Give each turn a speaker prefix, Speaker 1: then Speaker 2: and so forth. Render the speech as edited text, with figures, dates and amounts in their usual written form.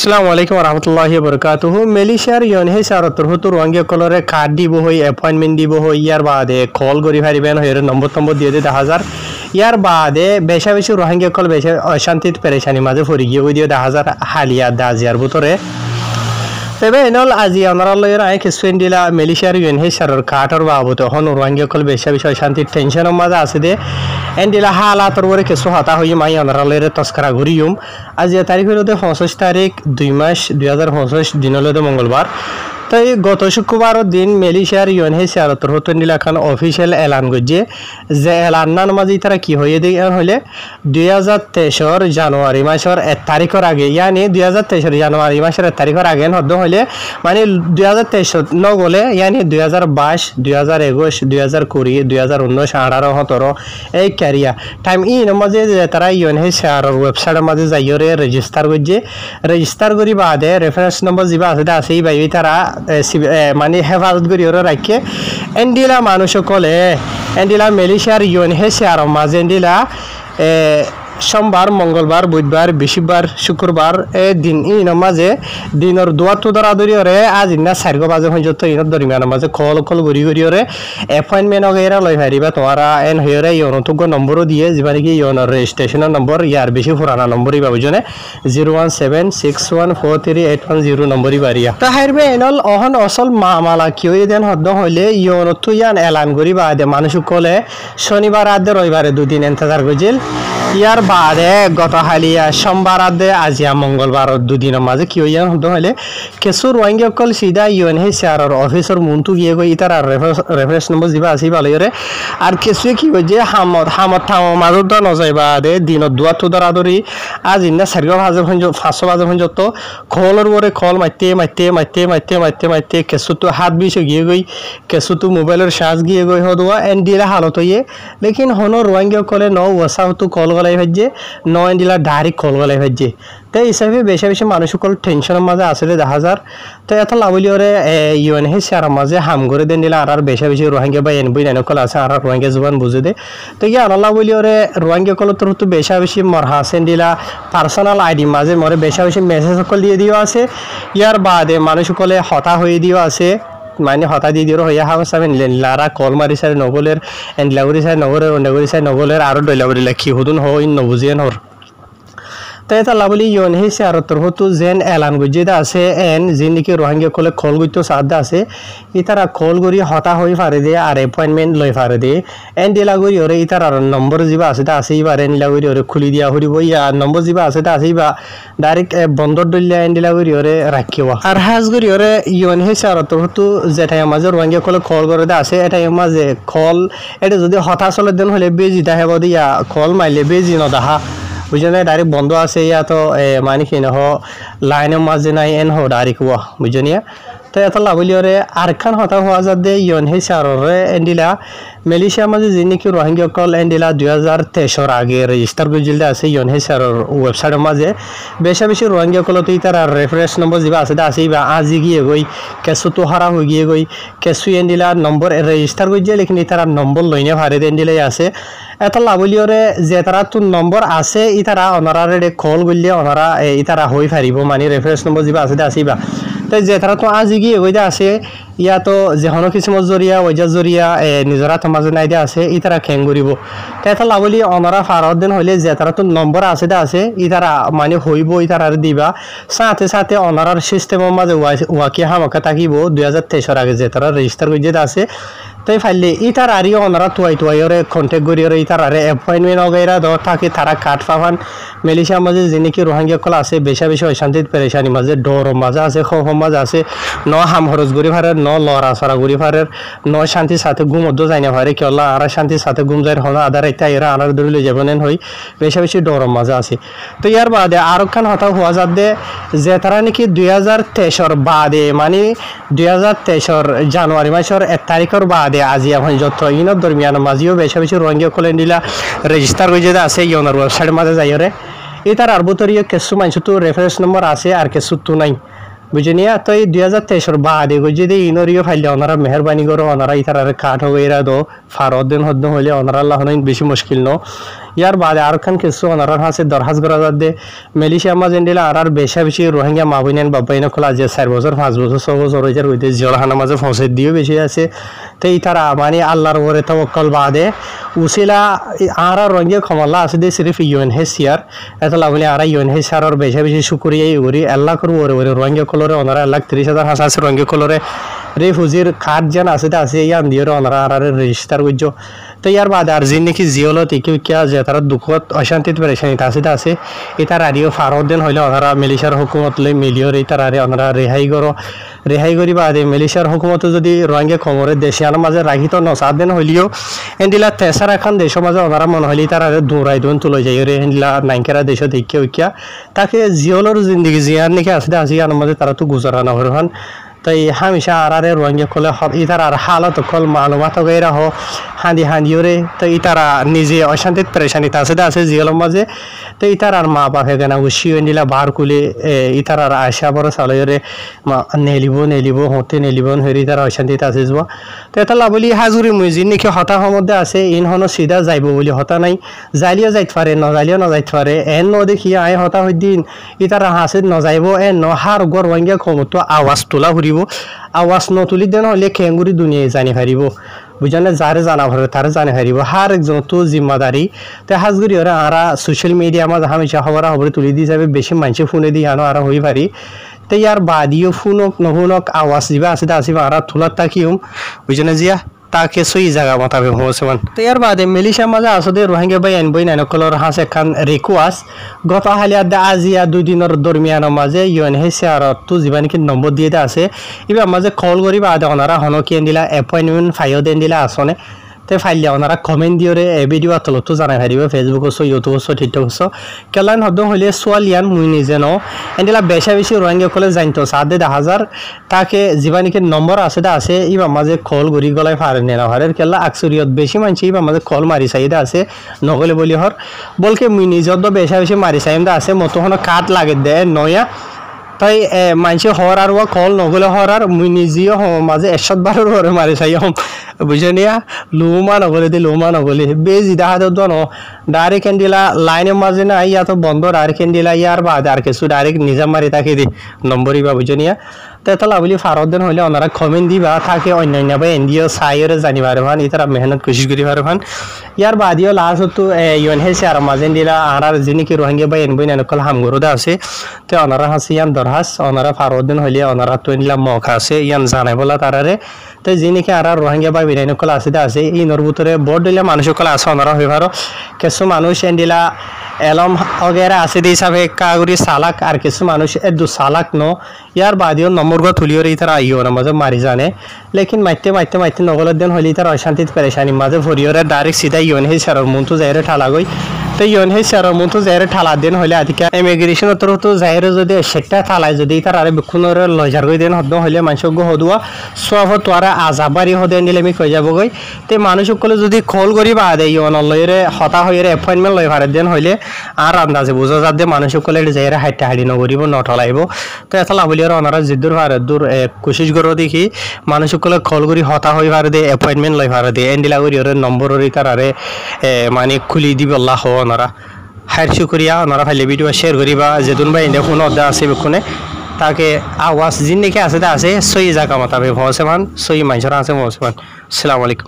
Speaker 1: আসসালামু আলাইকুম রহমতুল্লাহি বরকাতুহু মেলিশিয়ার ইয়নহে সারতর হুতুর ওয়াঙ্গে কলরে কার্ড দিব হই অ্যাপয়েন্টমেন্ট দিব হই ইয়ার বাদে কল করি পারিবেন হইরে নম্বর দিয়ে দে 10,000 ইয়ার বাদে বেশা বেশি রোহিঙ্গা কল বেশা অশান্তিত পেরেশানি মাঝে ফরি গিয়ে ওই দিয়ে 10,000 হালিয়া দাজিয়ার ভিতরে তবে এনল আজি আমরা লয়ের আয় কিছু দিলা মেলিশিয়ার ইয়নহে সারর কার্ডর বাবদ হন রোহিঙ্গা কল বেশা বেশি অশান্তির টেনশনের মাঝে আছে দে এন্ডিলা হালাতর ওরে কিছু হতা হই মাই আমরা লয়ের তস্করা ঘুরিয়ুম আজি তারিখ হলো 25 তারিখ 2 মাস 2025 দিন হলো মঙ্গলবার তাই গত শুক্রবার দিন মেলিশিয়ার ইয়নহে সারতর হতন নিলাখান অফিসিয়াল এলান গজে যে এলান মাঝে তারা কি হয়ে দিয়ে হলে 2023 জানুয়ারি মাসের 1 তারিখের আগে ইয়ানি 2023 জানুয়ারি মাসের 1 তারিখের আগে হদ্দ হলে মানে 2023 ন গলে ইয়ানি 2022 2021 2020 2019 18 17 এই ক্যারিয়া টাইম ইন মাঝে তারা ইয়নহে সারর ওয়েবসাইটের মাঝে যাইরে রেজিস্টার গজে রেজিস্টার করি বাদে রেফারেন্স নম্বর জিবা আছে এই ভাই তারা মানে হেফাজত করি ওরা রাখে এন্ডিলা মানুষ কলে এন্ডিলা মেলিশিয়ার ইয়নহে সার মাঝে এন্ডিলা সোমবার মঙ্গলবার বুধবার বৃহস্পতিবার শুক্রবার এই দিন ইন মাঝে দিনের দুয়াতো দরাদরি ওরে আজ ইনা 4 বাজে পর্যন্ত ইনের দরমিয়ান মাঝে কল ঘুরি ওরে অ্যাপয়েন্টমেন্ট ওগেরা লই পারিবা তোমারা এন হইরে ইয়নতুগ নম্বরও দিয়ে যেবারে কি ইয়নের রেজিস্ট্রেশনের নম্বর ইয়ার বেশি পুরানা নম্বরই বাবুজনে 01761438110 নম্বরই বাড়িয়া তাহারবে এনল অহন অসল মামালা কিও দেন হদ্দ হইলে ইয়নতু ইয়ান এলান করি বাদে মানুষ কলে শনিবার আদে রবিবারে দুদিন ইন্তজার গজিল ইয়ার বাদে গত হালিয়া সোমবার আদে আজিয়া মঙ্গলবার দুদিনের মাঝে কি হইয়া হলে কিছু রোহিঙ্গা কল সিধা ইউএনএইচসিআর সারর অফিসর মুন্টু গিয়ে গই তার রেফারেন্স নম্বর দিবা আসি ভালোরে আর কিছু কি হইছে হামত মাজত নজাই বাদে দিনত দুয়াতো দরাদরি আজ ইন্না 4 বাজে 5 বাজে পর্যন্ত কলর ওরে কল মাইতে কিছু তো হাত বিষে গিয়ে গই কিছু তো মোবাইলের চার্জ গিয়ে গই হদুয়া এনডিলা হালত হইয়ে লেকিন হনো রোহিঙ্গা কলে ন ওয়াসাও তো কল গলাই ভাজ্যে ন এন্ডিলা ডাইরেক্ট কল গলাই ভাজ্যে তাই হিসাবে বেশি মানুষ সকল টেনশনের মাঝে আসলে 10,000 তো এত লাভলি ওরে ইউএনএইচসিআর মাঝে হাম করে দেন দিলা আর বেশি রোহিঙ্গা বা এনবই নানকল আছে আর রোহিঙ্গা জুবান বুঝে দে তো ইয়া আল্লাহ বলি ওরে রোহিঙ্গা কল তোর তো বেশি মরহা আছেন দিলা পার্সোনাল আইডি মাঝে মরে বেশি মেসেজ সকল দিয়ে দিও আছে ইয়ার বাদে মানুষ সকলে হতা হয়ে দিও আছে মানে হতা দিয়ে দিও হইয়া হাওয়া সাবেন লারা কল মারি সাই নগলের এন্ড লাগুরি সাই নগরের নগরি সাই নগলের আর ডইলাবরি লাখি হুদুন হইন নবুজিয়ান হর তাই তা লাভলি ইয়নএইচসিআর তোর হতো যেন এলান গজিদা আছে এন যিনিকি রোহিঙ্গা কলে কল গইতো সাদা আছে ইতারা কল গরি হতা হই পারে দে আর অ্যাপয়েন্টমেন্ট লই পারে দে এন দিলা গরি ওরে ইতার নম্বর জিবা আছে তা আছে ইবার এন লাগরি ওরে খুলি দিয়া হরিব ইয়া নম্বর জিবা আছে তা আছে ইবা ডাইরেক্ট বন্দর দলিয়া এন দিলা গরি ওরে রাখিবা আর হাজ গরি ওরে ইয়নএইচসিআর তোর হতো যেটাই মাঝে রোহিঙ্গা কলে কল করে দে আছে এটাই মাঝে কল এটা যদি হতা চলে দেন হলে বেজি দাহেব দিয়া কল মাইলে বেজি নদাহা বুঝনে ডাইরেক্ট বন্ধ আছে ইয়া তো মানে কি নহ লাইনের মাঝে নাই এন হো ডাইরেক্ট ওয়া বুঝনিয়া তো এত লাভলি ওরে আরখান হতা হওয়া যাতে ইয়নএইচসিআরে এন্ডিলা মেলিশিয়া মাঝে যিনি রোহিঙ্গা কল এন্ডিলা 2023 আগে রেজিস্টার গজিলদা আছে ইয়নএইচসিআর ওয়েবসাইটের মাঝে বেশি রোহিঙ্গা কল তো তার রেফারেন্স নম্বর জিবা আছে আছে বা আজি গিয়ে গই কেসু তো হারা হয়ে গিয়ে গই কেসু এন্ডিলা নম্বর রেজিস্টার গজিয়ে লেকিন তার নম্বর লইনে ভারে এন্ডিলাই আছে এত লাভলি ওরে যে তারা তোর নম্বর আছে ইতারা অনারারে কল গলিয়ে অনারা ইতারা হই পারিব মানে রেফারেন্স নম্বর জিবা আছে আসিবা তাই যে তারা তো আজি গিয়ে ওইটা আছে ইয়া তো যেহনো কিসমত জরিয়া ওইজার জরিয়া নিজরা মাঝে নাই দিয়া আছে ইতারা খেং করিব তাই এটা লাভলি অনারা ফারত দিন হইলে যে তারা তো নম্বর আছে ইতারা মানে হইব ইতারা দিবা সাথে অনারার সিস্টেমের মাঝে ওয়াকি হামাকা থাকিব 2023 আগে যে তারা রেজিস্টার করে আছে তাই ফাইলে ইতার আরি অনারা তুয়াই ওরে কন্টেক্ট করি ওরে ইতার আরে অ্যাপয়েন্টমেন্ট ওগেরা দ থাকে তারা কাট পাবান মেলিশিয়ার মাঝে যিনি রোহিঙ্গা কল আছে বেশি অশান্তিত পেরেশানি মাঝে ডর মাঝে আছে খৌফ মাঝে আছে ন হাম খরচ গড়ি ফারে ন লড়া সরা গড়ি ফারে ন শান্তির সাথে ঘুম অদ্দ যাই না পারে কেলা আর শান্তির সাথে ঘুম যায় হলো আধার এটা এরা আনার ধরে লই যাবেন হই বেশি ডর মাঝে আছে তো ইয়ার বাদে আরক্ষণ হতা হওয়া যাতে যে তারা নাকি 2023 বাদে মানে 2023 জানুয়ারি মাসের 1 তারিখের বাদে আজি এখন যত ইনত দরমিয়ান মাঝিও বেশি রোহিঙ্গা কলে নিলা রেজিস্টার হয়ে যেতে আছে ইয়নের ওয়েবসাইটের মাঝে যাইরে এটার আরবতরীয় কিছু মানুষ তো রেফারেন্স নম্বর আছে আর কিছু তো নাই বুঝিনিয়া তো এই 2023 বাদে যদি ইনরিও ফাইলে ওনারা মেহরবানি করো ওনারা ইতার কাঠ হয়ে দো ফারত দিন হদ্দ হইলে ওনারা আল্লাহ বেশি মুশকিল ন ইয়ার বাদে আর খান কিছু অনারার হাসে দরহাজ করা যাতে মালয়েশিয়া মাঝে এন্ডিলা আর বেশা বেশি রোহিঙ্গা মা বইনেন বাবাইন খোলা যে 4 বছর 5 বছর 6 বছর হয়ে যার হইতে জলহানা মাঝে ফসে দিও বেশি আছে তাই তারা মানে আল্লাহর উপরে তাওয়াক্কুল বাদে উসিলা আর রোহিঙ্গা ক্ষমলা আছে দে সিরিফ ইউএনএইচসিআর এত লাভলি আর ইউএনএইচসিআর আর বেশা বেশি শুকরিয়া ইউরি আল্লাহ করু ওরে ওরে রোহিঙ্গা কলরে ওনারা 1,30,000 হাসা আছে রোহিঙ্গা কলরে রেফুজির কার্ড যেন আছে ইয়ান দিয়ে ওনারা আর রেজিস্টার করছো তো ইয়ার বাদে আর জিন নাকি জিওলত কিয়া যে তারা দুঃখত অশান্তিত পেরেশানিতে আছে এটার আরিও ফারদিন হইলে ওনারা মালয়েশিয়ার হুকুমত লই মিলিয়র এটার আরে ওনারা রেহাই করি বাদে মালয়েশিয়ার হুকুমত যদি রোহিঙ্গা খবরে দেশে আনার মাঝে রাখিত নসাদ দিন হইলেও এন্ডিলা তেসার এখন দেশের মাঝে ওনারা মনে হইলে তার আরে দৌড়াই দৌন তুলে যাই রে এন্ডিলা নাইকেরা দেশ দেখিয়া উইকিয়া তাকে জিওলর জিন্দগি জিয়ার নাকি আছে ইয়ার মাঝে তারা তো গুজারানো হরহান তাই হামেশা আরে রোহিঙ্গা কলে ইতার আর হালত কল মালুমাত গেরা হো হাঁদিওরে তো ইতারা নিজে অশান্তিত পেরেশানিতে আছে জিয়ালের মাঝে তো ইতার আর মা বাপে কেনা উশি নিলা বার কুলে ইতার আর আশা বড় সালয়রে নেলিব হতে নেলিব হেরি তার অশান্তিতে আছে যোৱা তো এটা লাভলি হাজুরি মুজিন নাকি হতাশ মধ্যে আছে ইনহনো সিধা যাইব বলে হতা নাই যাইলিও যাইতে পারে নজাইলিও নজাইতে পারে এন দেখি আই হতা হইদিন ইতার হাসিত নজাইব এন নহার গর রোহিঙ্গা ক্ষমতো আওয়াজ তোলা ঘুরিব আওয়াজ নতুলি দেন হলে খেঙ্গুরি দুনিয়ায় জানি পারিব বুঝানে যারে জানা পারে তারে জানি পারিব হার একজন তো জিম্মাদারি তো হাজগুড়ি ওরা আরা সোশ্যাল মিডিয়া মাঝে হামেশা খবর তুলি দিয়ে যাবে বেশি মানুষে ফোনে দিয়ে আনো আরা হই পারি তো ইয়ার বাদিও ফোনক নহুনক আওয়াজ দিবা আছে আরা তোলার তাকিম বুঝানে জিয়া তাকে সই জায়গা মাতাবে হোসমান তো ইয়ার বাদে মালয়েশিয়া মাঝে আসলে রোহিঙ্গা বাই আনবই নাইনকলর হাঁস এখান রিকোয়েস্ট গত হালিয়াতে আজিয়া 2 দিনের দরমিয়ানের মাঝে ইউএনএইচসিআর তো যিবা নাকি নম্বর দিয়ে আছে এবার মাঝে কল করি বাদে ওনারা হনকি দিলা এপয়েন্টমেন্ট ফাইও দেন দিলা আসনে তো ফাইলে ওনারা কমেন্ট দিয়ে ভিডিও তলতো জানাই পারিব ফেসবুক ইউটিউব টিকটক কেলান হদ হইলে সোয়ালিয়ান মুই নিজে ন এন্ডিলা বেশা বেশি রোহিঙ্গা কলে জানতো 7,000 তাকে যিবা নাকি নম্বর আছে ইবা মাঝে কল ঘুরি গলাই ফারে নেনা হারের কেলা আকসরিয়ত বেশি মানছি ইবা মাঝে কল মারি চাইদা আছে নগলে বলি হর বলকে মুই নিজত বেশা বেশি মারি চাইদা আছে মতো হন কাট লাগে দে নয়া তাই মানুষে হওয়ার আর কল নগলে হওয়ার আর মুই নিজেও মাঝে 100 বারের মারি চাই বুঝনিয়া লুমা নগলে বেজি দেখা দেব ন ডাইরেক্ট এন্ডিলা লাইনের মাঝে না ইয়া তো বন্ধ ডাইরেক্ট এন্ডিলা ইয়ার বাদ আর কিছু ডাইরেক্ট নিজা মারি তাকে দি নম্বরই বা বুঝনিয়া তো এটা লাভলি ফারদিন হইলে ওনারা কমেন্ট দিবা থাকে অন্যান্য বা এনডিও সাইরে জানি পারে ভান ইতারা মেহনত কোশিশ করি পারে ভান ইয়ার বাদিও লাস্ট তো ইউএনএইচসিআর মাঝে এন্ডিলা আর যিনি কি রোহিঙ্গা বা এনবই নানকল হামগরুদা আছে তো ওনারা হাসি ইয়ান দরহাস ওনারা ফারদিন হইলে ওনারা তো এন্ডিলা মৌকা আছে ইয়ান জানাই বলা তারারে তো যিনি কি আর রোহিঙ্গা বা বিনাইনকল আছে এই নরবুতরে বড় দিলে মানুষকল আছে ওনারা হইবারো কিছু মানুষ এন্ডিলা এলম অগেরা আছে দি হিসাবে কাগুরি সালাক আর কিছু মানুষ দু সালাক ন ইয়ার বাদিও নম্বর গো তুলিও রে তারা আইও না মাঝে মারি জানে লেকিন মাইতে নগলের দিন হইলে তার অশান্তিত পেরেশানি মাঝে ভরিওরে ডাইরেক্ট সিধা ইউএনএইচসিআর মন্তু যাইরে ঠালা গই তো ইউএনএইচসিআর মন্তু যাইরে ঠালা দিন হইলে আদিকা ইমিগ্রেশন তরফ তো যাইরে যদি সেটা ঠালাই যদি তার আরে বিক্ষুনরে লজার গই দিন হদ হইলে মানুষক গো হদুয়া সব তোরা আজাবারি হদে নিলে আমি কই যাব গই তে মানুষকলে যদি কল করি বা দে ইউএনএলরে হতা হইরে অ্যাপয়েন্টমেন্ট লই ভারে দিন হইলে আর আন্দাজে বুঝা যাতে মানুষকলে যাইরে হাইটা হাড়ি নগরিব নঠলাইব তো এটা লাভলিয়ার ওনারা জিদ্দুর ভারে দূর কোশিশ করো দেখি মানুষকলে কল করি হতা হই ভারে দে অ্যাপয়েন্টমেন্ট লই ভারে দে এন্ডিলা করি ওরে নম্বর রি তারারে মানে খুলি দিব আল্লাহ ওনারা হাইর শুকরিয়া ওনারা ফাইলে ভিডিও শেয়ার করিবা যেদুন ভাই ইন্দে ফোন অর্ডার আছে বেকুনে তাকে আওয়াজ জিন নাকি আছে সই জায়গা মাতাবে ভসমান সই মাইছরা আছে ভসমান আসসালামু আলাইকুম